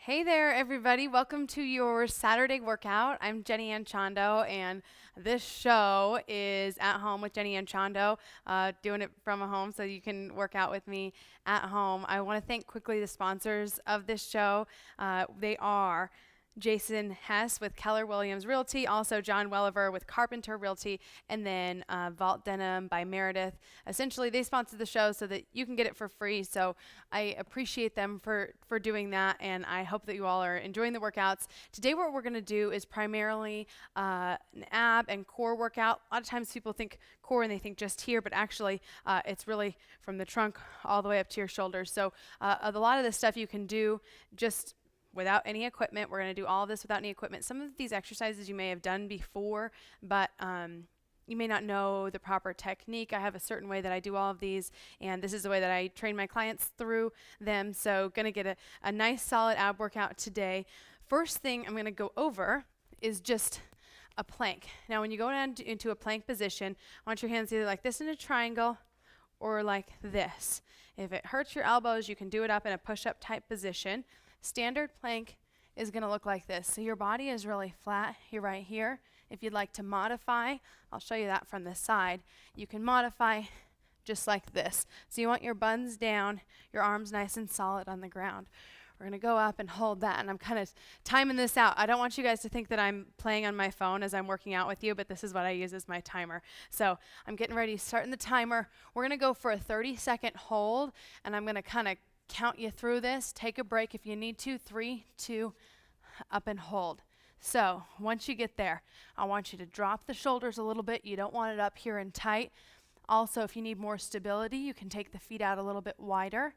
Hey there, everybody. Welcome to your Saturday workout. I'm Jenny Anchondo, and this show is At Home with Jenny Anchondo, doing it from home so you can work out with me at home. I want to thank quickly the sponsors of this show. They are Jason Hess with Keller Williams Realty, also John Welliver with Carpenter Realty, and then Vault Denim by Meredith. Essentially, they sponsor the show so that you can get it for free. So I appreciate them for doing that, and I hope that you all are enjoying the workouts. Today, what we're going to do is primarily an ab and core workout. A lot of times people think core and they think just here, but actually it's really from the trunk all the way up to your shoulders. So a lot of this stuff you can do just without any equipment. We're going to do all of this without any equipment. Some of these exercises you may have done before, but you may not know the proper technique. I have a certain way that I do all of these, and this is the way that I train my clients through them. So going to get a nice solid ab workout today. First thing I'm going to go over is just a plank. Now when you go down into a plank position, I want your hands either like this in a triangle or like this. If it hurts your elbows, you can do it up in a push-up type position. Standard plank is going to look like this. So your body is really flat. You're right here. If you'd like to modify, I'll show you that from the side. You can modify just like this. So you want your buns down, your arms nice and solid on the ground. We're going to go up and hold that, and I'm kind of timing this out. I don't want you guys to think that I'm playing on my phone as I'm working out with you, but this is what I use as my timer. So I'm getting ready, starting the timer. We're going to go for a 30-second hold, and I'm going to kind of count you through this. Take a break if you need to. 3, 2, up and hold. So once you get there, I want you to drop the shoulders a little bit. You don't want it up here and tight. Also, if you need more stability, you can take the feet out a little bit wider.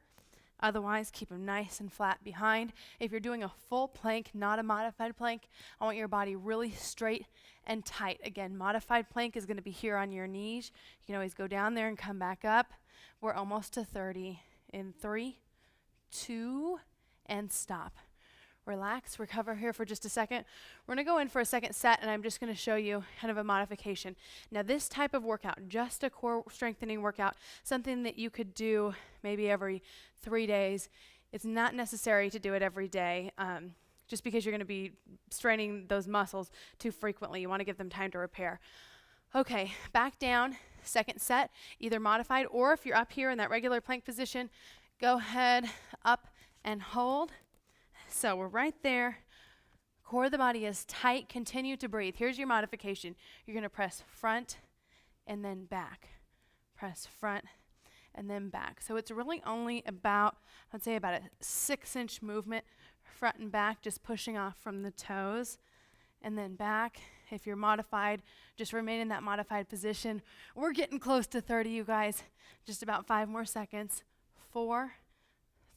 Otherwise, keep them nice and flat behind. If you're doing a full plank, not a modified plank, I want your body really straight and tight. Again, modified plank is going to be here on your knees. You can always go down there and come back up. We're almost to 30 in 3, 2, and stop. Relax, recover here for just a second. We're going to go in for a second set, and I'm just going to show you kind of a modification. Now, this type of workout, just a core strengthening workout, something that you could do maybe every 3 days. It's not necessary to do it every day, just because you're going to be straining those muscles too frequently. You want to give them time to repair. Okay, back down, second set, either modified, or if you're up here in that regular plank position, go ahead, up and hold. So we're right there. Core of the body is tight. Continue to breathe. Here's your modification. You're going to press front and then back. Press front and then back. So it's really only about, I'd say about a 6-inch movement, front and back, just pushing off from the toes and then back. If you're modified, just remain in that modified position. We're getting close to 30, you guys. Just about 5 more seconds. 4,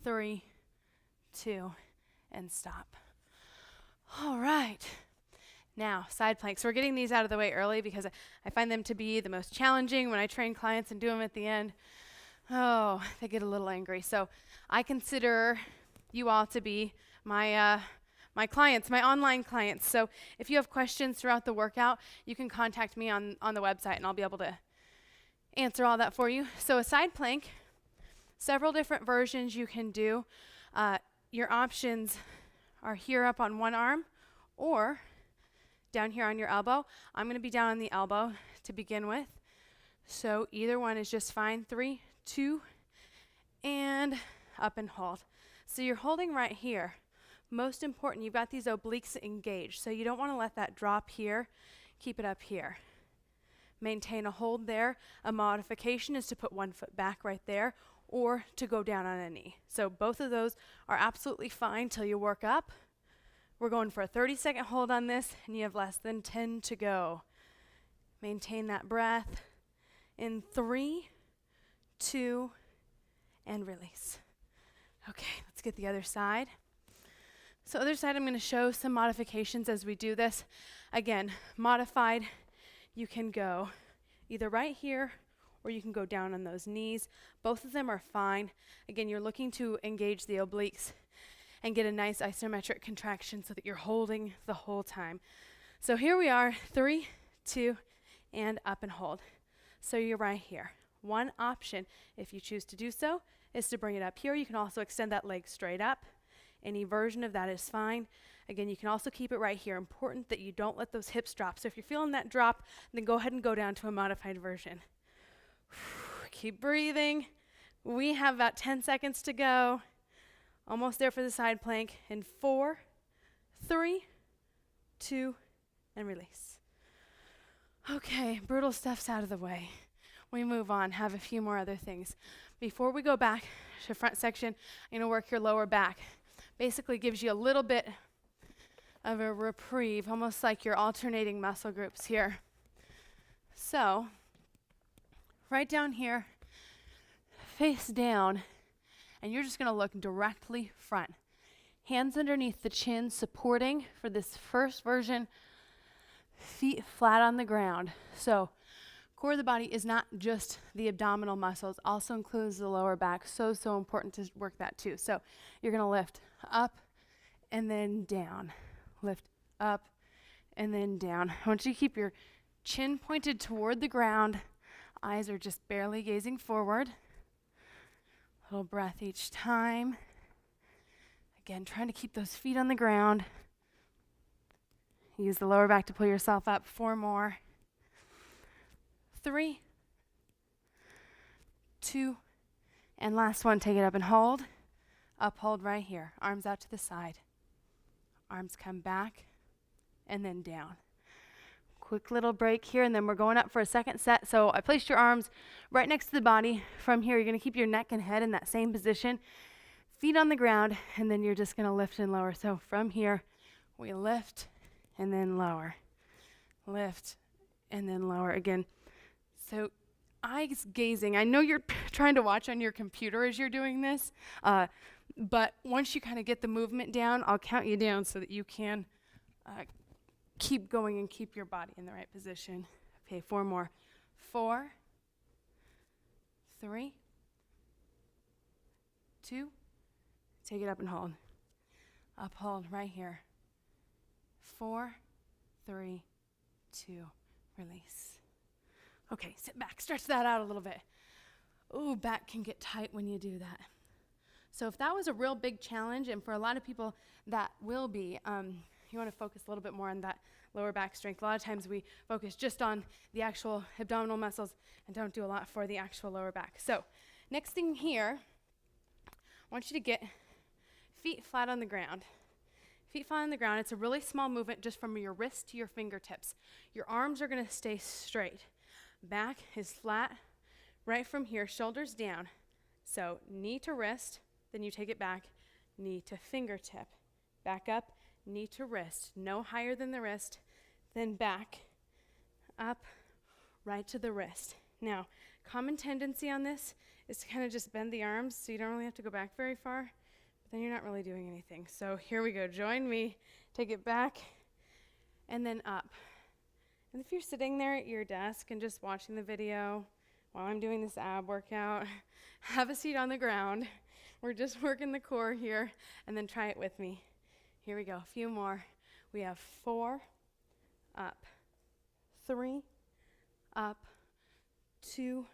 3, 2, and stop. All right. Now, side planks. We're getting these out of the way early because I find them to be the most challenging when I train clients and do them at the end. Oh, they get a little angry. So I consider you all to be my clients, my online clients. So if you have questions throughout the workout, you can contact me on the website, and I'll be able to answer all that for you. So a side plank, several different versions you can do. Your options are here up on one arm or down here on your elbow. I'm going to be down on the elbow to begin with. So either one is just fine. 3, 2, and up and hold. So you're holding right here. Most important, you've got these obliques engaged. So you don't want to let that drop here. Keep it up here. Maintain a hold there. A modification is to put one foot back right there, or to go down on a knee. So both of those are absolutely fine till you work up. We're going for a 30-second hold on this, and you have less than 10 to go. Maintain that breath in 3, 2, and release. Okay, let's get the other side. So other side, I'm going to show some modifications as we do this. Again, modified, you can go either right here or you can go down on those knees. Both of them are fine. Again, you're looking to engage the obliques and get a nice isometric contraction so that you're holding the whole time. So here we are, 3, 2, and up and hold. So you're right here. One option, if you choose to do so, is to bring it up here. You can also extend that leg straight up Any version of that is fine. Again, you can also keep it right here. Important that you don't let those hips drop. So if you're feeling that drop, then go ahead and go down to a modified version. Keep breathing. We have about 10 seconds to go. Almost there for the side plank. In 4, 3, 2, and release. Okay, brutal stuff's out of the way. We move on, have a few more other things. Before we go back to front section, I'm gonna work your lower back. Basically gives you a little bit of a reprieve, almost like you're alternating muscle groups here. So, right down here, face down, and you're just gonna look directly front. Hands underneath the chin, supporting for this first version, feet flat on the ground. So, core of the body is not just the abdominal muscles, also includes the lower back. So important to work that too. So, you're gonna lift up and then down. Lift up and then down. I want you to keep your chin pointed toward the ground. Eyes are just barely gazing forward. A little breath each time. Again, trying to keep those feet on the ground. Use the lower back to pull yourself up. 4 more. 3, 2, and last one. Take it up and hold. Uphold right here. Arms out to the side. Arms come back and then down. Quick little break here, and then we're going up for a second set. So I placed your arms right next to the body. From here, you're going to keep your neck and head in that same position. Feet on the ground, and then you're just going to lift and lower. So from here, we lift and then lower. Lift and then lower again. So eyes gazing. I know you're trying to watch on your computer as you're doing this, but once you kind of get the movement down, I'll count you down so that you can keep going and keep your body in the right position. Okay, 4 more. 4, 3, 2, take it up and hold. Uphold right here. 4, 3, 2, release. Okay, sit back, stretch that out a little bit. Ooh, back can get tight when you do that. So if that was a real big challenge, and for a lot of people that will be, you want to focus a little bit more on that lower back strength. A lot of times we focus just on the actual abdominal muscles and don't do a lot for the actual lower back. So next thing here, I want you to get feet flat on the ground. Feet flat on the ground. It's a really small movement just from your wrist to your fingertips. Your arms are going to stay straight. Back is flat right from here, shoulders down. So knee to wrist, then you take it back, knee to fingertip. Back up, knee to wrist, no higher than the wrist, then back, up, right to the wrist. Now, common tendency on this is to kind of just bend the arms so you don't really have to go back very far, but then you're not really doing anything. So here we go, join me, take it back, and then up. And if you're sitting there at your desk and just watching the video while I'm doing this ab workout, have a seat on the ground. We're just working the core here, and then try it with me. Here we go, a few more. We have 4, up, 3, up, 2,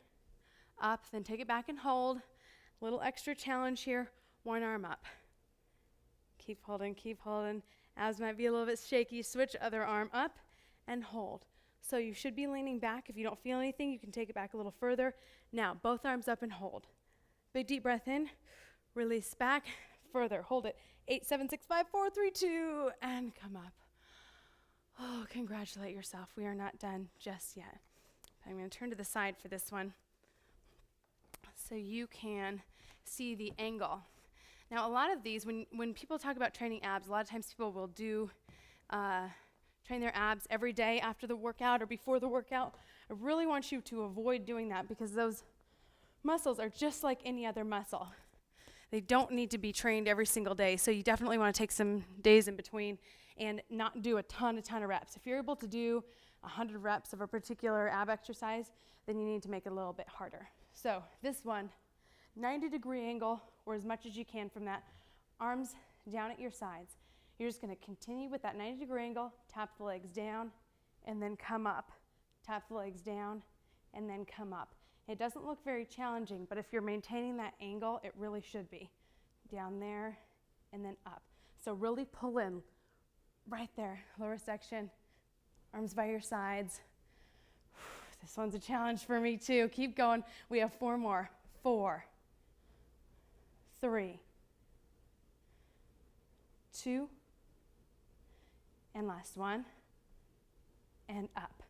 up, then take it back and hold. Little extra challenge here, 1 arm up. Keep holding, keep holding. Abs might be a little bit shaky, switch other arm up and hold. So you should be leaning back. If you don't feel anything, you can take it back a little further. Now, both arms up and hold. Big deep breath in, release back, further, hold it. 8, 7, 6, 5, 4, 3, 2, and come up. Oh, congratulate yourself. We are not done just yet. I'm going to turn to the side for this one so you can see the angle. Now, a lot of these, when people talk about training abs, a lot of times people will do train their abs every day after the workout or before the workout. I really want you to avoid doing that because those muscles are just like any other muscle. They don't need to be trained every single day, so you definitely want to take some days in between and not do a ton of reps. If you're able to do 100 reps of a particular ab exercise, then you need to make it a little bit harder. So this one, 90-degree angle, or as much as you can from that, arms down at your sides. You're just going to continue with that 90-degree angle, tap the legs down, and then come up. Tap the legs down, and then come up. It doesn't look very challenging, but if you're maintaining that angle, it really should be. Down there and then up. So really pull in right there, lower section, arms by your sides. This one's a challenge for me too. Keep going. We have 4 more. 4, 3, 2, and last one, and up.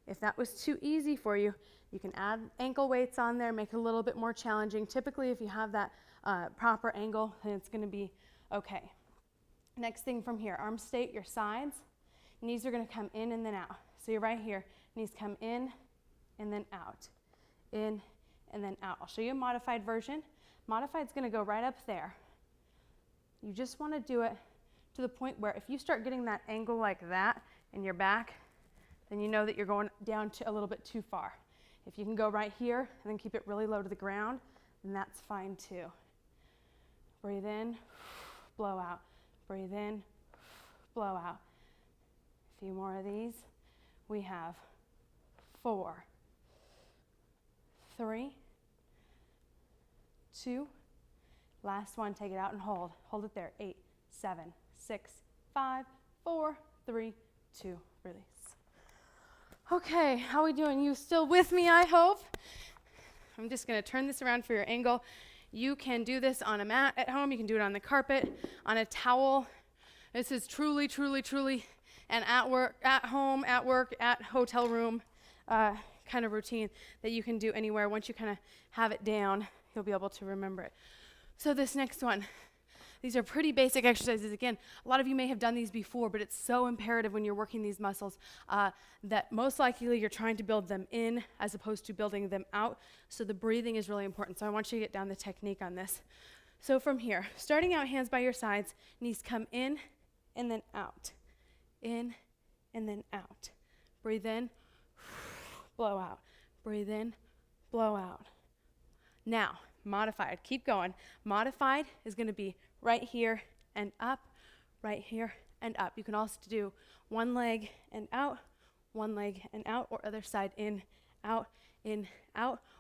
If that was too easy for you, you can add ankle weights on there, make it a little bit more challenging. Typically, if you have that proper angle, then it's going to be okay. Next thing from here, arms stay at your sides. Knees are going to come in and then out. So you're right here. Knees come in and then out. In and then out. I'll show you a modified version. Modified is going to go right up there. You just want to do it to the point where if you start getting that angle like that in your back, then you know that you're going down to a little bit too far. If you can go right here and then keep it really low to the ground, then that's fine too. Breathe in, blow out. Breathe in, blow out. A few more of these. We have 4, 3, 2, last one, take it out and hold. Hold it there. 8, 7, 6, 5, 4, 3, 2, release. Okay, how are we doing? You still with me, I hope? I'm just gonna turn this around for your angle. You can do this on a mat at home. You can do it on the carpet, on a towel. This is truly, truly, truly an at work, at home, at work, at hotel room kind of routine that you can do anywhere. Once you kind of have it down, you'll be able to remember it. So this next one, these are pretty basic exercises. Again, a lot of you may have done these before, but it's so imperative when you're working these muscles that most likely you're trying to build them in as opposed to building them out. So the breathing is really important. So I want you to get down the technique on this. So from here, starting out, hands by your sides, knees come in and then out. In and then out. Breathe in, blow out. Breathe in, blow out. Now, modified, keep going. Modified is going to be right here and up, right here and up. You can also do one leg and out, one leg and out, or other side in, out.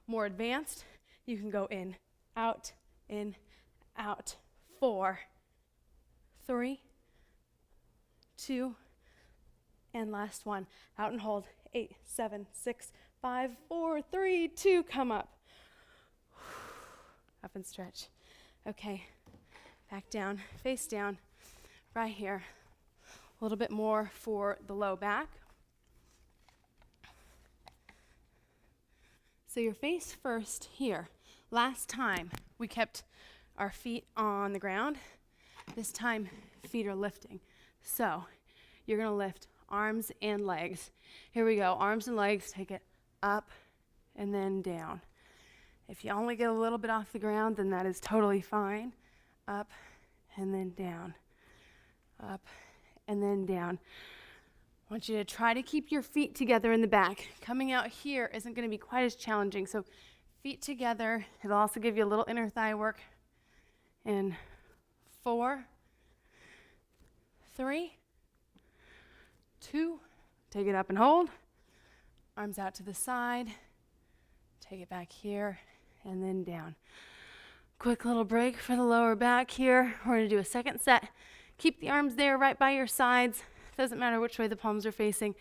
More advanced, you can go in, out. 4, 3, 2, and last one. Out and hold. 8, 7, 6, 5, 4, 3, 2, come up. Up and stretch. Okay, back down, face down, right here. A little bit more for the low back. So your face first here. Last time we kept our feet on the ground. This time feet are lifting. So you're gonna lift arms and legs. Here we go, arms and legs, take it up and then down. If you only get a little bit off the ground, then that is totally fine. Up and then down. Up and then down. I want you to try to keep your feet together in the back. Coming out here isn't going to be quite as challenging. So feet together. It'll also give you a little inner thigh work. In 4, 3, 2, take it up and hold. Arms out to the side. Take it back here and then down. Quick little break for the lower back here. We're going to do a second set. Keep the arms there right by your sides. Doesn't matter which way the palms are facing,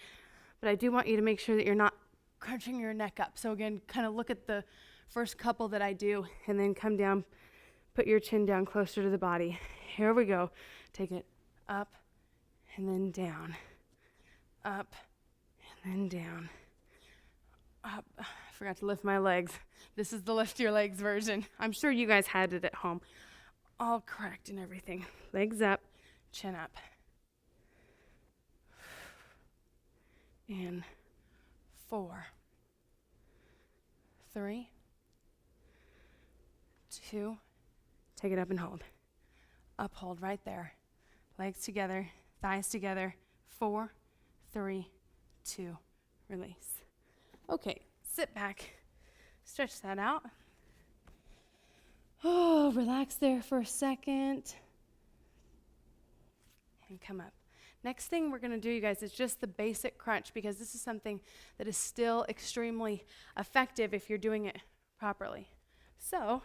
but I do want you to make sure that you're not crunching your neck up. So again, kind of look at the first couple that I do and then come down, put your chin down closer to the body. Here we go. Take it up and then down. Up and then down. Up. I forgot to lift my legs. This is the lift your legs version. I'm sure you guys had it at home. All correct and everything. Legs up, chin up. In 4, 3, 2, take it up and hold. Up, hold right there. Legs together, thighs together. 4, 3, 2, release. Okay, sit back, stretch that out. Oh, relax there for a second. And come up. Next thing we're going to do, you guys, is just the basic crunch, because this is something that is still extremely effective if you're doing it properly. So,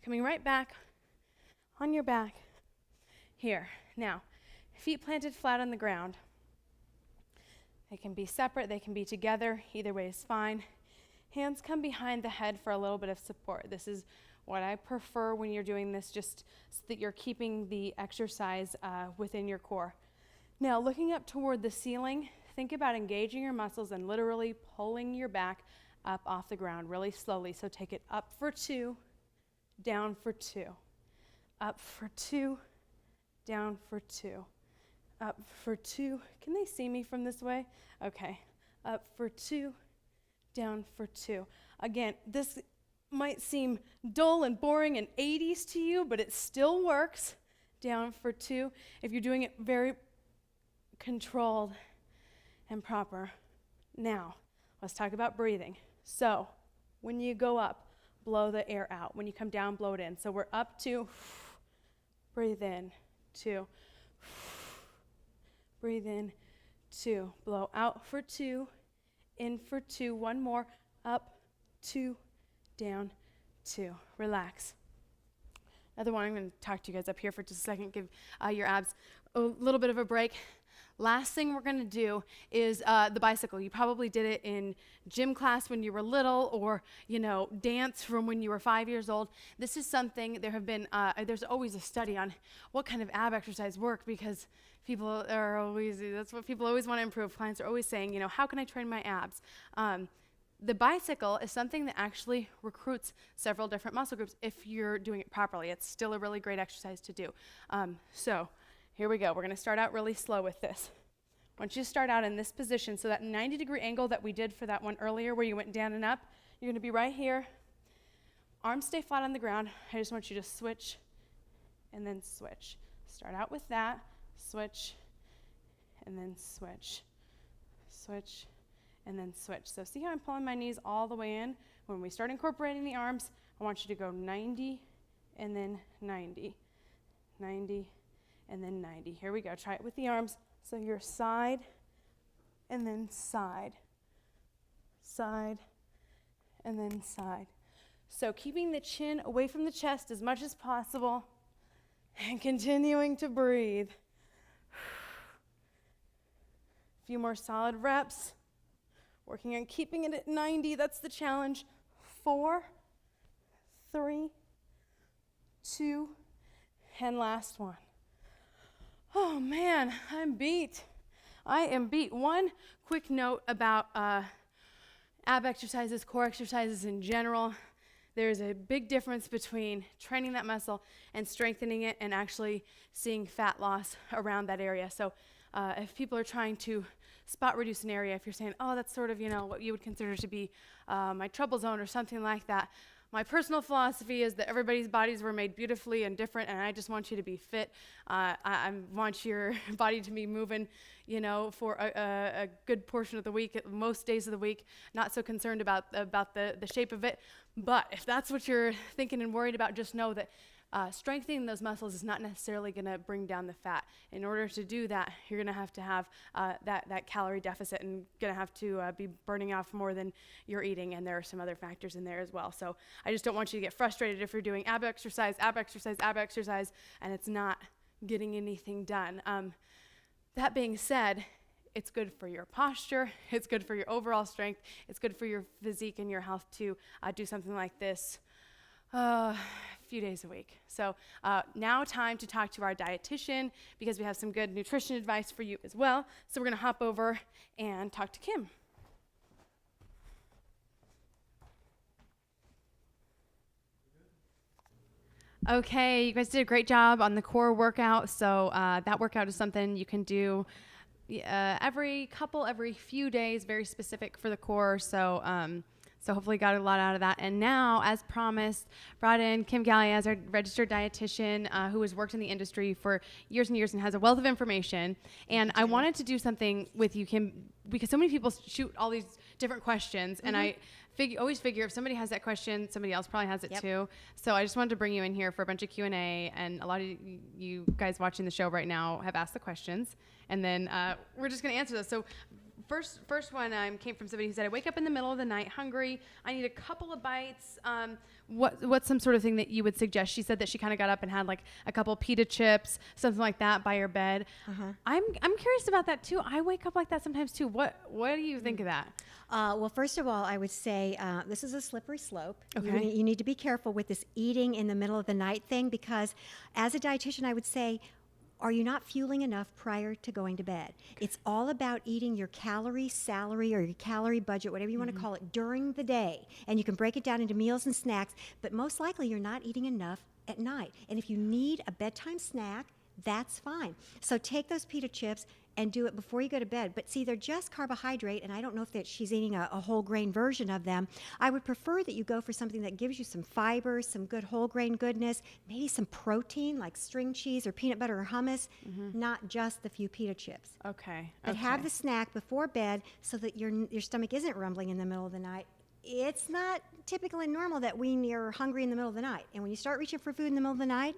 coming right back on your back, here. Now, feet planted flat on the ground. They can be separate, they can be together, either way is fine. Hands come behind the head for a little bit of support. This is what I prefer when you're doing this, just so that you're keeping the exercise within your core. Now, looking up toward the ceiling, think about engaging your muscles and literally pulling your back up off the ground really slowly. So take it up for 2, down for 2, up for 2, down for 2, up for 2. Can they see me from this way? Okay. Up for 2, down for 2. Again, this might seem dull and boring and 80s to you, but it still works. Down for 2. If you're doing it very controlled and proper. Now, let's talk about breathing. So, when you go up, blow the air out. When you come down, blow it in. So we're up 2, breathe in, 2, breathe in, 2, blow out for 2, in for 2, one more, up, 2, down, 2. Relax. Another one, I'm going to talk to you guys up here for just a second, give your abs a little bit of a break. Last thing we're going to do is the bicycle. You probably did it in gym class when you were little, or, dance from when you were 5 years old. This is something, there's always a study on what kind of ab exercise work, because that's what people always want to improve. Clients are always saying, how can I train my abs? The bicycle is something that actually recruits several different muscle groups if you're doing it properly. It's still a really great exercise to do. So here we go. We're going to start out really slow with this. I want you to start out in this position. So that 90-degree angle that we did for that one earlier where you went down and up, you're going to be right here. Arms stay flat on the ground. I just want you to switch and then switch. Start out with that. Switch and then switch. Switch and then switch. So see how I'm pulling my knees all the way in? When we start incorporating the arms, I want you to go 90 and then 90. 90 and then 90. Here we go. Try it with the arms. So you're side and then side. Side and then side. So keeping the chin away from the chest as much as possible and continuing to breathe. A few more solid reps. Working on keeping it at 90. That's the challenge. 4, 3, 2, and last one. Oh man, I'm beat. I am beat. One quick note about ab exercises, core exercises in general. There's a big difference between training that muscle and strengthening it and actually seeing fat loss around that area. So if people are trying to spot reduce an area, if you're saying, oh, that's sort of, what you would consider to be my trouble zone or something like that, my personal philosophy is that everybody's bodies were made beautifully and different, and I just want you to be fit. I want your body to be moving, for a good portion of the week, most days of the week. Not so concerned about the shape of it. But if that's what you're thinking and worried about, just know that strengthening those muscles is not necessarily going to bring down the fat. In order to do that, you're going to have that calorie deficit and going to have to be burning off more than you're eating, and there are some other factors in there as well. So I just don't want you to get frustrated if you're doing ab exercise, and it's not getting anything done. That being said, it's good for your posture, it's good for your overall strength, it's good for your physique and your health to do something like this a few days a week. So now time to talk to our dietitian, because we have some good nutrition advice for you as well. So we're going to hop over and talk to Kim. Okay, you guys did a great job on the core workout. So that workout is something you can do every few days, very specific for the core. So hopefully got a lot out of that. And now, as promised, brought in Kim Gallia as our registered dietitian who has worked in the industry for years and years and has a wealth of information. And I wanted to do something with you, Kim, because so many people shoot all these different questions. Mm-hmm. And I always figure if somebody has that question, somebody else probably has it too. So I just wanted to bring you in here for a bunch of Q&A. And a lot of you guys watching the show right now have asked the questions. And then we're just going to answer those. So first one came from somebody who said, I wake up in the middle of the night hungry. I need a couple of bites. What's some sort of thing that you would suggest? She said that she kind of got up and had like a couple pita chips, something like that by her bed. I'm curious about that too. I wake up like that sometimes too. What do you think of that? Well, first of all, I would say this is a slippery slope. Okay. You need to be careful with this eating in the middle of the night thing, because as a dietitian, I would say, are you not fueling enough prior to going to bed? It's all about eating your calorie salary or your calorie budget, whatever you want to call it, during the day. And you can break it down into meals and snacks, but most likely you're not eating enough at night. And if you need a bedtime snack, that's fine. So take those pita chips and do it before you go to bed. But see, they're just carbohydrate, and I don't know if that she's eating a whole grain version of them. I would prefer that you go for something that gives you some fiber, some good whole grain goodness, maybe some protein like string cheese or peanut butter or hummus, not just the few pita chips. Okay. But have the snack before bed so that your stomach isn't rumbling in the middle of the night. It's not typical and normal that when you're hungry in the middle of the night, and when you start reaching for food in the middle of the night,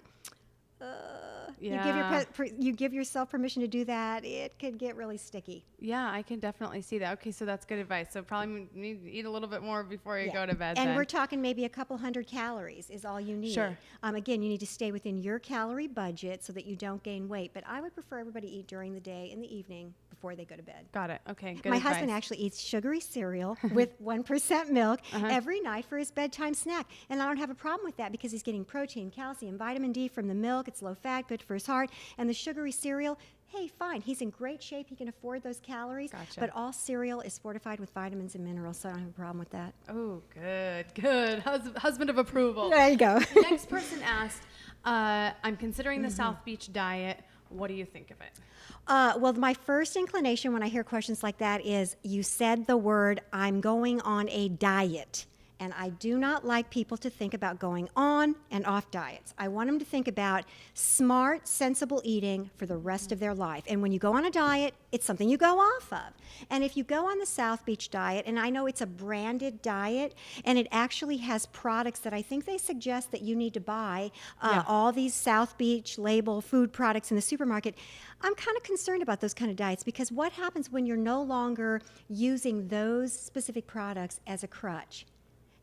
you give yourself permission to do that, it could get really sticky. Yeah, I can definitely see that. Okay, so that's good advice. So probably need to eat a little bit more before you go to bed. And then. we're talking maybe a couple hundred calories is all you need. Sure. Again, you need to stay within your calorie budget so that you don't gain weight. But I would prefer everybody eat during the day and the evening before they go to bed. Got it. Okay, good My advice. husband actually eats sugary cereal with 1% milk every night for his bedtime snack. And I don't have a problem with that because he's getting protein, calcium, vitamin D from the milk. It's low fat, good for his heart. And the sugary cereal, hey, fine. He's in great shape. He can afford those calories. Gotcha. But all cereal is fortified with vitamins and minerals, so I don't have a problem with that. Oh, good. Husband of approval. There you go. Next person asked, I'm considering the South Beach diet. What do you think of it? Well, my first inclination when I hear questions like that is you said the word, I'm going on a diet. And I do not like people to think about going on and off diets. I want them to think about smart, sensible eating for the rest of their life. And when you go on a diet, it's something you go off of. And if you go on the South Beach diet, and I know it's a branded diet, and it actually has products that I think they suggest that you need to buy, all these South Beach label food products in the supermarket, I'm kind of concerned about those kind of diets, because what happens when you're no longer using those specific products as a crutch?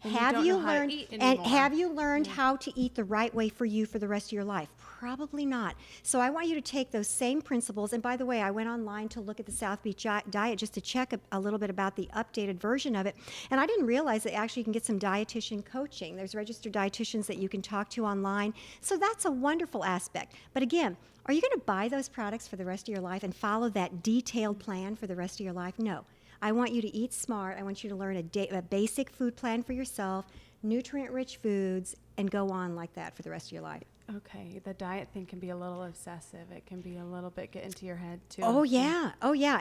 Have you learned how to eat the right way for you for the rest of your life? Probably not. So I want you to take those same principles. And by the way, I went online to look at the South Beach diet just to check a little bit about the updated version of it. And I didn't realize that actually you can get some dietitian coaching. There's registered dietitians that you can talk to online. So that's a wonderful aspect. But again, are you going to buy those products for the rest of your life and follow that detailed plan for the rest of your life? No. I want you to eat smart. I want you to learn a basic food plan for yourself, nutrient-rich foods, and go on like that for the rest of your life. Okay, the diet thing can be a little obsessive. It can be a little bit get into your head too. Oh yeah,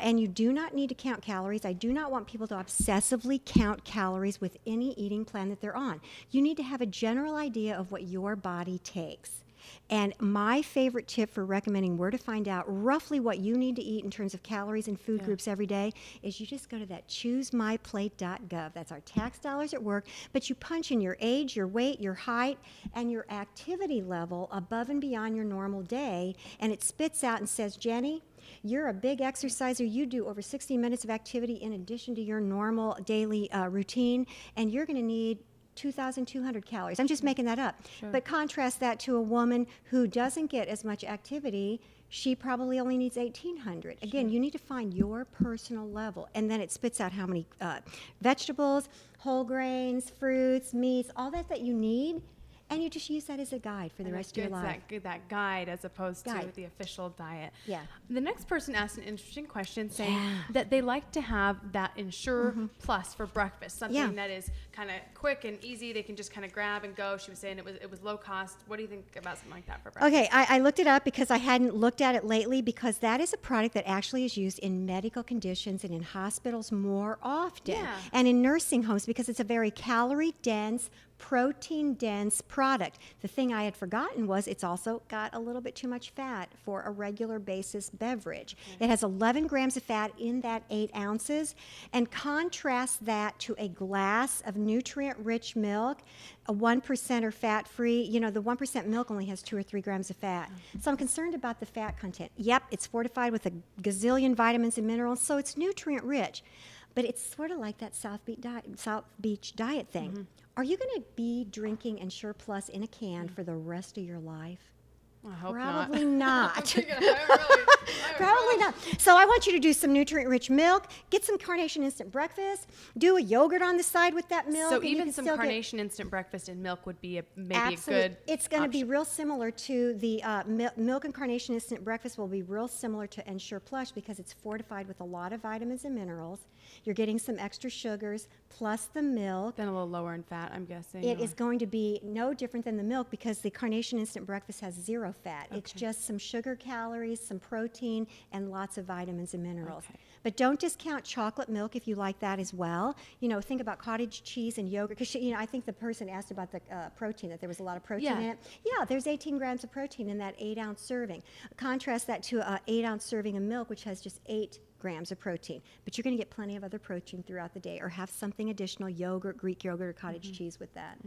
and you do not need to count calories. I do not want people to obsessively count calories with any eating plan that they're on. You need to have a general idea of what your body takes. And my favorite tip for recommending where to find out roughly what you need to eat in terms of calories and food groups every day is you just go to that choosemyplate.gov. That's our tax dollars at work. But you punch in your age, your weight, your height, and your activity level above and beyond your normal day. And it spits out and says, Jenny, you're a big exerciser. You do over 60 minutes of activity in addition to your normal daily routine. And you're going to need 2,200 calories. I'm just making that up. Sure. But contrast that to a woman who doesn't get as much activity. She probably only needs 1,800. Again, you need to find your personal level. And then it spits out how many vegetables, whole grains, fruits, meats, all that you need. And you just use that as a guide for the rest of your life. That guide as opposed to the official diet. Yeah. The next person asked an interesting question saying that they like to have that Ensure Plus for breakfast, something that is kind of quick and easy. They can just kind of grab and go. She was saying it was low cost. What do you think about something like that for breakfast? Okay, I looked it up because I hadn't looked at it lately, because that is a product that actually is used in medical conditions and in hospitals more often. Yeah. And in nursing homes, because it's a very calorie-dense, protein-dense product. The thing I had forgotten was it's also got a little bit too much fat for a regular basis beverage. It has 11 grams of fat in that 8 ounces, and contrast that to a glass of nutrient-rich milk, a 1% or fat-free. You know, the 1% milk only has 2 or 3 grams of fat. So I'm concerned about the fat content. Yep, it's fortified with a gazillion vitamins and minerals, so it's nutrient-rich. But it's sort of like that South Beach diet thing. Are you going to be drinking Ensure Plus in a can for the rest of your life? I hope Probably not. not. I Probably not. So I want you to do some nutrient-rich milk, get some Carnation Instant Breakfast, do a yogurt on the side with that milk. So and you even can some still get- Carnation Instant Breakfast in milk would be maybe Absolutely. a good It's going to be option. real similar to the Milk and Carnation Instant Breakfast will be real similar to Ensure Plus because it's fortified with a lot of vitamins and minerals. You're getting some extra sugars plus the milk. Then a little lower in fat, I'm guessing. It or- is going to be no different than the milk because the Carnation Instant Breakfast has 0 fat. It's Okay. just some sugar calories, some protein, and lots of vitamins and minerals. Okay. But don't discount chocolate milk if you like that as well. You know, think about cottage cheese and yogurt. Because, you know, I think the person asked about the protein, that there was a lot of protein Yeah. in it. Yeah, there's 18 grams of protein in that 8-ounce serving. Contrast that to an 8-ounce serving of milk, which has just 8 grams of protein. But you're going to get plenty of other protein throughout the day, or have something additional, yogurt, Greek yogurt, or cottage cheese with that.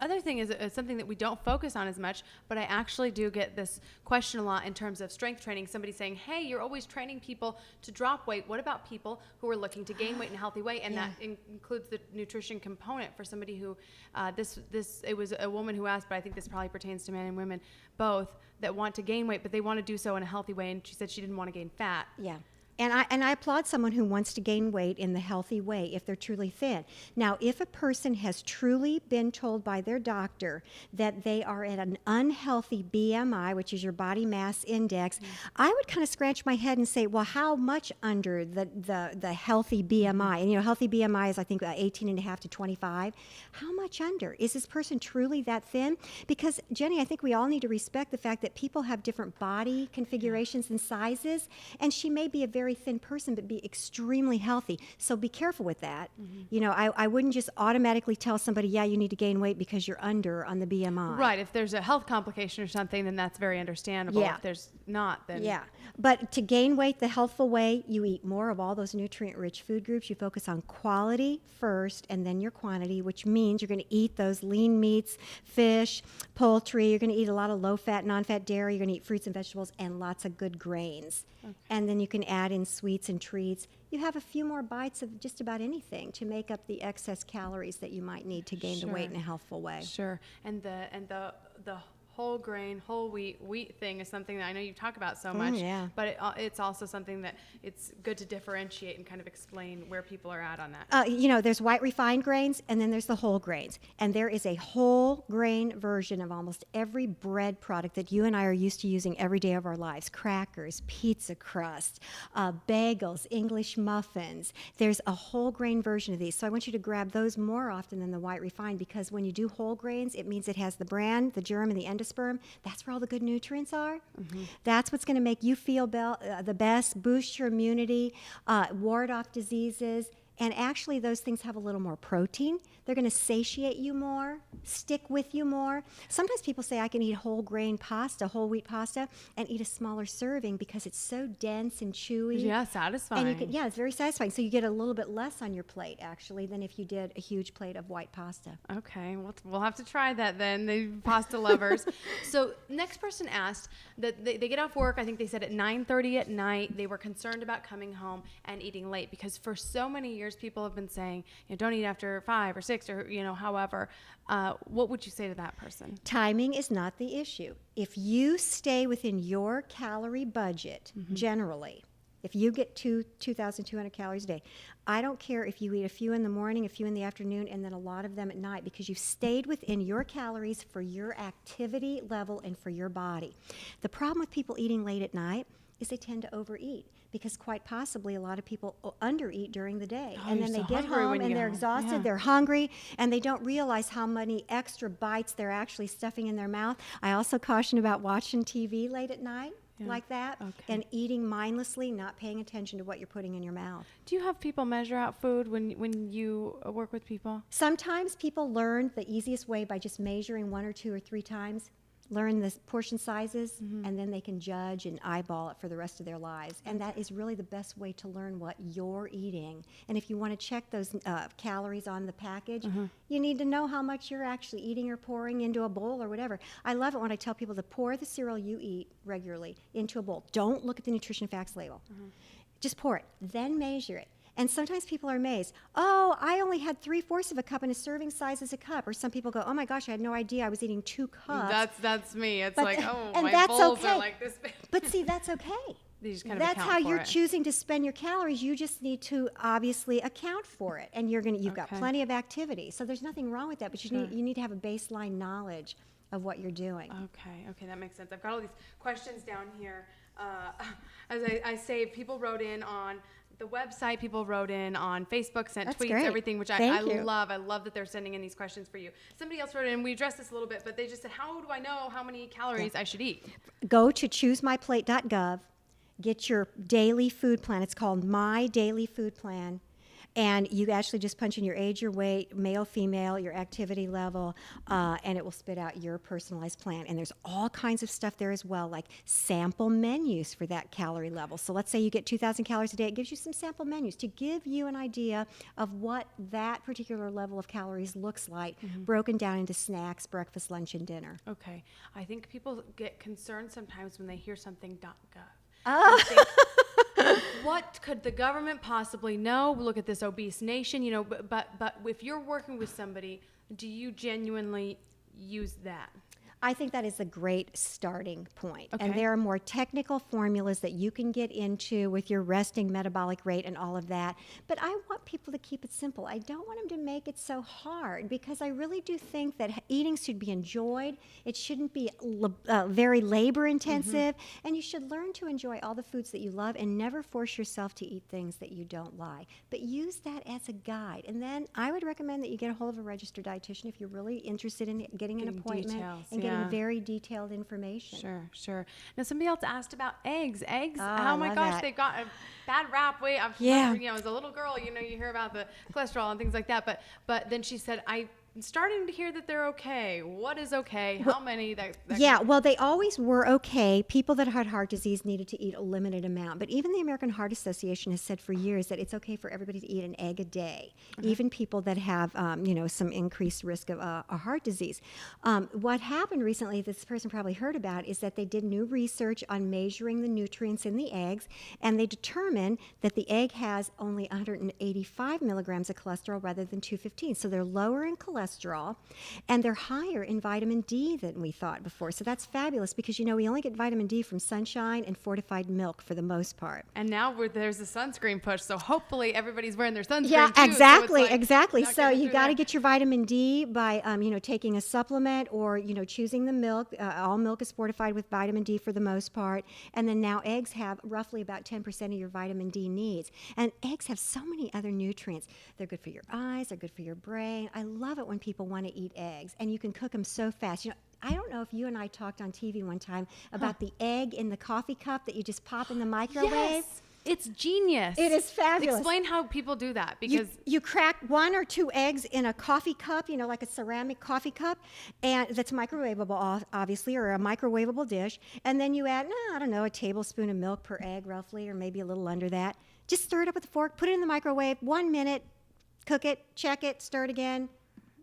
Other thing is something that we don't focus on as much, but I actually do get this question a lot in terms of strength training. Somebody saying, hey, you're always training people to drop weight. What about people who are looking to gain weight in a healthy way? And that includes the nutrition component for somebody who, it was a woman who asked, but I think this probably pertains to men and women both, that want to gain weight, but they want to do so in a healthy way. And she said she didn't want to gain fat. Yeah. And I applaud someone who wants to gain weight in the healthy way if they're truly thin. Now, if a person has truly been told by their doctor that they are at an unhealthy BMI, which is your body mass index, I would kind of scratch my head and say, well, how much under the healthy BMI? And, you know, healthy BMI is, I think, 18.5 to 25. How much under? Is this person truly that thin? Because, Jenny, I think we all need to respect the fact that people have different body configurations and sizes, and she may be a very thin person but be extremely healthy. So be careful with that. You know, I wouldn't just automatically tell somebody, yeah, you need to gain weight because you're under on the BMI. Right. If there's a health complication or something, then that's very understandable. Yeah. If there's not, then Yeah, but to gain weight the healthful way, you eat more of all those nutrient-rich food groups. You focus on quality first and then your quantity, which means you're going to eat those lean meats, fish, poultry. You're going to eat a lot of low-fat, non-fat dairy. You're going to eat fruits and vegetables and lots of good grains. And then you can add in sweets and treats. You have a few more bites of just about anything to make up the excess calories that you might need to gain the weight in a healthful way. Sure. And the whole grain, whole wheat thing is something that I know you talk about so much. Yeah. But it's also something that it's good to differentiate and kind of explain where people are at on that. You know, there's white refined grains, and then there's the whole grains. And there is a whole grain version of almost every bread product that you and I are used to using every day of our lives. Crackers, pizza crust, bagels, English muffins. There's a whole grain version of these. So I want you to grab those more often than the white refined, because when you do whole grains, it means it has the bran, the germ, and the endosperm. That's where all the good nutrients are. That's what's going to make you feel the best, boost your immunity, ward off diseases. And actually, those things have a little more protein. They're going to satiate you more, stick with you more. Sometimes people say I can eat whole grain pasta, whole wheat pasta, and eat a smaller serving because it's so dense and chewy. Yeah, satisfying. And you can, yeah, it's very satisfying. So you get a little bit less on your plate, actually, than if you did a huge plate of white pasta. Okay, we'll have to try that then, the pasta lovers. So next person asked that they get off work, I think they said at 9:30 at night. They were concerned about coming home and eating late because for so many years people have been saying, you know, don't eat after 5 or 6 or, you know, however. What would you say to that person? Timing is not the issue. If you stay within your calorie budget, generally, if you get 2,200 calories a day, I don't care if you eat a few in the morning, a few in the afternoon, and then a lot of them at night, because you've stayed within your calories for your activity level and for your body. The problem with people eating late at night is they tend to overeat, because quite possibly a lot of people undereat during the day. Oh, And you're then they so get hungry home when you and get they're home. exhausted, Yeah. they're hungry, and they don't realize how many extra bites they're actually stuffing in their mouth. I also caution about watching TV late at night. like that, Okay. and eating mindlessly, not paying attention to what you're putting in your mouth. Do you have people measure out food when you work with people? Sometimes people learn the easiest way by just measuring 1 or 2 or 3 times, learn the portion sizes, and then they can judge and eyeball it for the rest of their lives. And that is really the best way to learn what you're eating. And if you want to check those calories on the package, you need to know how much you're actually eating or pouring into a bowl or whatever. I love it when I tell people to pour the cereal you eat regularly into a bowl. Don't look at the nutrition facts label. Just pour it, then measure it. And sometimes people are amazed. Oh, I only had 3/4 of a cup, and a serving size is a cup. Or some people go, oh my gosh, I had no idea I was eating 2 cups. That's me. It's But like, th- oh, and my that's bowls okay. are like this big. But see, that's okay. You just kind of That's account how for you're it. choosing to spend your calories. You just need to obviously account for it, and you've got Okay. plenty of activity. So there's nothing wrong with that. But you need to have a baseline knowledge of what you're doing. Okay, that makes sense. I've got all these questions down here. As I say, people wrote in on the website, people wrote in on Facebook, sent That's tweets, great. everything, which I Thank you. love. I love that they're sending in these questions for you. Somebody else wrote in, we addressed this a little bit, but they just said, how do I know how many calories I should eat? Go to choosemyplate.gov, get your daily food plan. It's called My Daily Food Plan. And you actually just punch in your age, your weight, male, female, your activity level, and it will spit out your personalized plan. And there's all kinds of stuff there as well, like sample menus for that calorie level. So let's say you get 2,000 calories a day. It gives you some sample menus to give you an idea of what that particular level of calories looks like, broken down into snacks, breakfast, lunch, and dinner. Okay. I think people get concerned sometimes when they hear something .gov. Oh. They think, what could the government possibly know? Look at this obese nation, but if you're working with somebody, do you genuinely use that? I think that is a great starting point. And Okay. there are more technical formulas that you can get into with your resting metabolic rate and all of that. But I want people to keep it simple. I don't want them to make it so hard, because I really do think that eating should be enjoyed. It shouldn't be very labor intensive. And you should learn to enjoy all the foods that you love and never force yourself to eat things that you don't like. But use that as a guide. And then I would recommend that you get a hold of a registered dietitian if you're really interested in getting an Getting appointment details, and getting yeah. very detailed information. Sure. Now, somebody else asked about eggs. Eggs, I oh my love gosh, that. they've got a bad rap. Wait, Yeah. as a little girl, you hear about the cholesterol and things like that. But then she said, I'm starting to hear that they're okay. What is okay? How many? Yeah, well, they always were okay. People that had heart disease needed to eat a limited amount. But even the American Heart Association has said for years that it's okay for everybody to eat an egg a day, even people that have, some increased risk of a heart disease. What happened recently, this person probably heard about, is that they did new research on measuring the nutrients in the eggs, and they determined that the egg has only 185 milligrams of cholesterol rather than 215. So they're lower in cholesterol, and they're higher in vitamin D than we thought before. So that's fabulous, because we only get vitamin D from sunshine and fortified milk for the most part. And now there's a sunscreen push, so hopefully everybody's wearing their sunscreen Yeah, too, exactly, so it's like exactly. not So getting you through got to there. get your vitamin D by, taking a supplement, or choosing the milk. All milk is fortified with vitamin D for the most part, and then now eggs have roughly about 10% of your vitamin D needs. And eggs have so many other nutrients. They're good for your eyes. They're good for your brain. I love it when people want to eat eggs, and you can cook them so fast. I don't know if you and I talked on TV one time about the egg in the coffee cup that you just pop in the microwave. Yes, it's genius. It is fabulous. Explain how people do that, because You crack 1 or 2 eggs in a coffee cup, like a ceramic coffee cup, and that's microwavable, obviously, or a microwavable dish. And then you add, a tablespoon of milk per egg, roughly, or maybe a little under that. Just stir it up with a fork, put it in the microwave, 1 minute, cook it, check it, stir it again.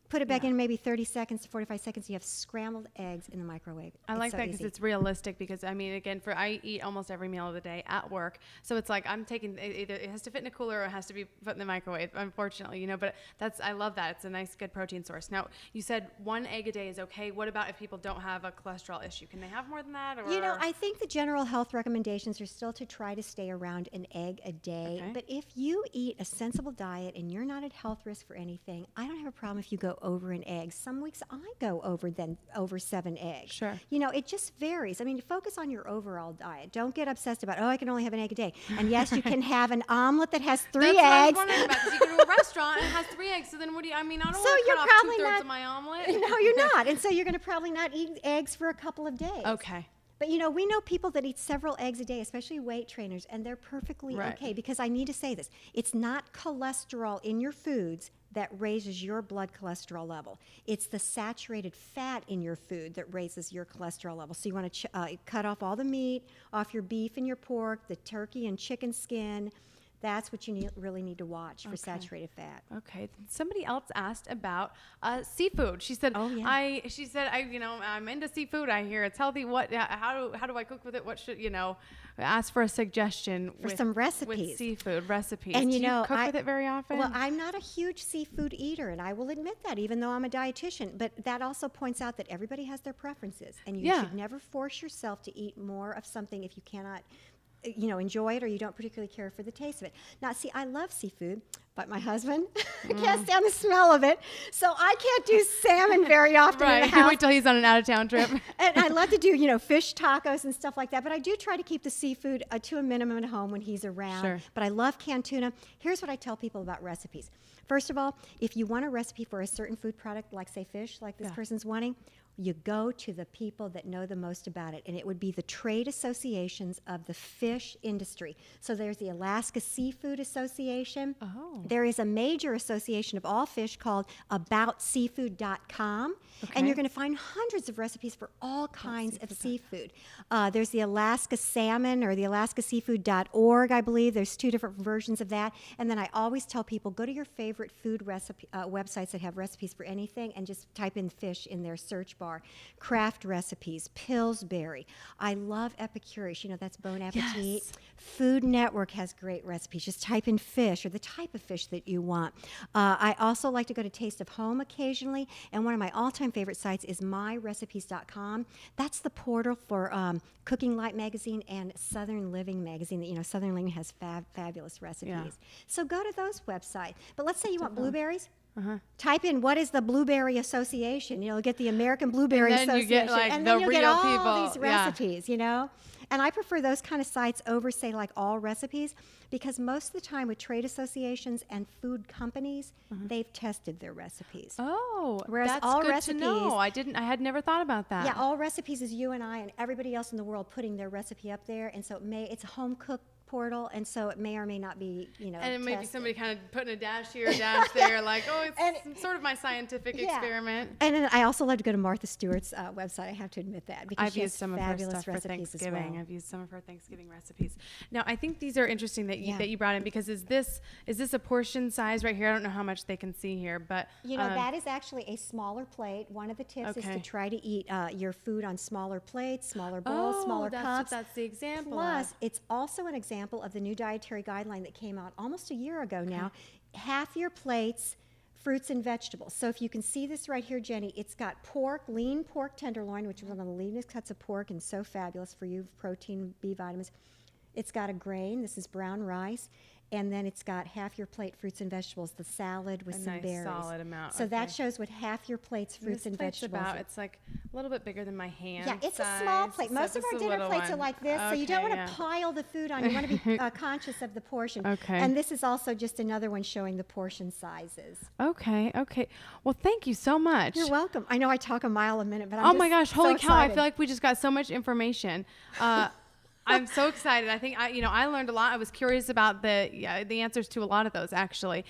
Put it back in maybe 30 seconds to 45 seconds. You have scrambled eggs in the microwave. I It's like so that because easy. it's realistic. Because again, I eat almost every meal of the day at work, so it's like I'm taking either it has to fit in a cooler or it has to be put in the microwave. Unfortunately, But I love that. It's a nice, good protein source. Now, you said 1 egg a day is okay. What about if people don't have a cholesterol issue? Can they have more than that? Or I think the general health recommendations are still to try to stay around an egg a day. Okay. But if you eat a sensible diet and you're not at health risk for anything, I don't have a problem if you go over an egg. Some weeks I go over 7 eggs. Sure. It just varies. Focus on your overall diet. Don't get obsessed about, I can only have an egg a day. And yes, you can have an omelet that has 3 That's what I was eggs. wondering about. 'Cause you go to a restaurant and it has 3 eggs. So then what do you? I don't So want to you're cut off probably 2/3 not- of my omelet. No, you're not. And so you're going to probably not eat eggs for a couple of days. Okay. But you know, we know people that eat several eggs a day, especially weight trainers, and they're perfectly Right. okay, because I need to say this. It's not cholesterol in your foods that raises your blood cholesterol level. It's the saturated fat in your food that raises your cholesterol level. So you want to cut off all the meat, off your beef and your pork, the turkey and chicken skin. That's what you really need to watch for saturated fat. Okay. Somebody else asked about seafood. She said, Oh, yeah. I'm into seafood. I hear it's healthy. How do I cook with it? What should, ask for a suggestion For some recipes. with seafood recipes. And do you know, cook with it very often? Well, I'm not a huge seafood eater, and I will admit that, even though I'm a dietitian. But that also points out that everybody has their preferences, and you should never force yourself to eat more of something if you cannot enjoy it, or you don't particularly care for the taste of it. Now, see, I love seafood, but my husband can't stand the smell of it, so I can't do salmon very often in the Right. house. Wait till he's on an out-of-town trip. And I love to do, fish tacos and stuff like that, but I do try to keep the seafood to a minimum at home when he's around. Sure. But I love canned tuna. Here's what I tell people about recipes. First of all, if you want a recipe for a certain food product, like say fish, like this person's wanting, you go to the people that know the most about it, and it would be the trade associations of the fish industry. So there's the Alaska Seafood Association. Oh. There is a major association of all fish called aboutseafood.com, Okay. and you're going to find hundreds of recipes for all kinds of seafood. There's the Alaska Salmon, or the alaskaseafood.org, I believe. There's 2 different versions of that. And then I always tell people, go to your favorite food recipe websites that have recipes for anything, and just type in fish in their search bar. Craft Recipes, Pillsbury. I love Epicurious. That's Bon Appetit. Yes. Food Network has great recipes. Just type in fish, or the type of fish that you want. I also like to go to Taste of Home occasionally, and one of my all-time favorite sites is myrecipes.com. That's the portal for Cooking Light magazine and Southern Living magazine. That Southern Living has fabulous recipes. Yeah. So go to those websites. But let's say you want blueberries. Type in what is the Blueberry Association. You'll get the American Blueberry And then you Association, get, like, and the then you'll get real all people. these Yeah. recipes. And I prefer those kind of sites over, say, like All Recipes, because most of the time with trade associations and food companies, they've tested their recipes. Oh, Whereas that's All good Recipes, to know. I had never thought about that. Yeah, All Recipes is you and I and everybody else in the world putting their recipe up there, and so it's a home cook portal, and so it may or may not be, And it may be tested. somebody kind of putting a dash here, a dash there, like, it's And- sort of my scientific Yeah. experiment. And then I also love to go to Martha Stewart's website. I have to admit that, because I've she has used some of her fabulous stuff for recipes as Thanksgiving. well. I've used some of her Thanksgiving recipes. Now, I think these are interesting that Yeah. you brought in, because is this a portion size right here? I don't know how much they can see here, but That is actually a smaller plate. One of the tips is Okay. to try to eat your food on smaller plates, smaller bowls, smaller cups. That's the example. Plus, it's also an example of the new dietary guideline that came out almost a year ago now. Half your plates, fruits and vegetables. So if you can see this right here, Jenny, it's got pork, lean pork tenderloin, which is one of the leanest cuts of pork and so fabulous for you, protein, B vitamins. It's got a grain. This is brown rice. And then it's got half your plate fruits and vegetables, the salad with A some nice berries. solid amount, So that okay. shows what half your plate's fruits This and plate's vegetables. it's like a little bit bigger than my hand. Yeah, it's a small size, plate. so Most of this our is a dinner little plates are one. like this, so you don't Okay, want to yeah. pile the food on. You want to be conscious of the portion. Okay. And this is also just another one showing the portion sizes. Okay. Well, thank you so much. You're welcome. I know I talk a mile a minute, but I'm Oh just my gosh, so holy cow. I excited. feel like we just got so much information. I'm so excited. I think I learned a lot. I was curious about the answers to a lot of those, actually.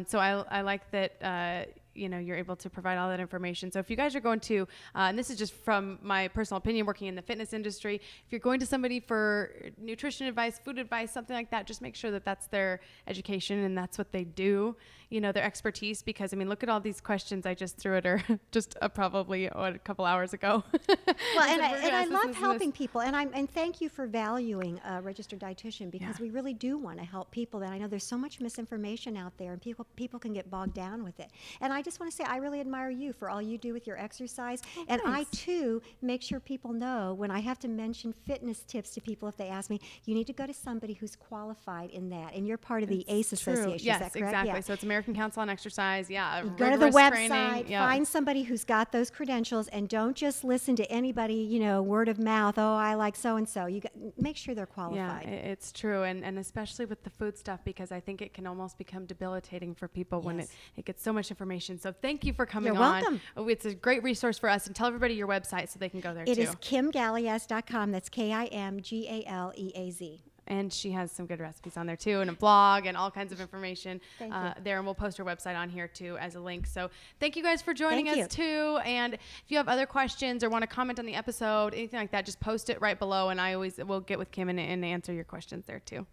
So I like that you're able to provide all that information. So if you guys are going to, and this is just from my personal opinion, working in the fitness industry, if you're going to somebody for nutrition advice, food advice, something like that, just make sure that that's their education and that's what they do, their expertise. Because look at all these questions I just threw at her just probably a couple hours ago. Well, and We're gonna I ask this, love this, and helping this. people, and thank you for valuing a registered dietitian, because we really do want to help people. That I know there's so much misinformation out there, and people can get bogged down with it. And I just want to say I really admire you for all you do with your exercise. And I thanks. too make sure people know when I have to mention fitness tips to people, if they ask me, you need to go to somebody who's qualified in that. And you're part of the ACE True. Association. Yes, is that correct? exactly. Yeah. So it's American Council on Exercise. Yeah. Go to the rigorous website, training. Yeah. find somebody who's got those credentials, and don't just listen to anybody, word of mouth. Oh, I like so and so. You make sure they're Yeah, qualified. it's true, and especially with the food stuff, because I think it can almost become debilitating for people when Yes. it gets so much information information. So thank you for coming You're welcome. on. It's a great resource for us. And tell everybody your website so they can go there It too. is kimgaleaz.com. That's KIMGALEAZ. And she has some good recipes on there too, and a blog and all kinds of information Thank you. there. And we'll post her website on here too as a link. So thank you guys for joining Thank us you. too. And if you have other questions or want to comment on the episode, anything like that, just post it right below. And I always will get with Kim and answer your questions there too.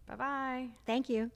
Bye-bye. Thank you.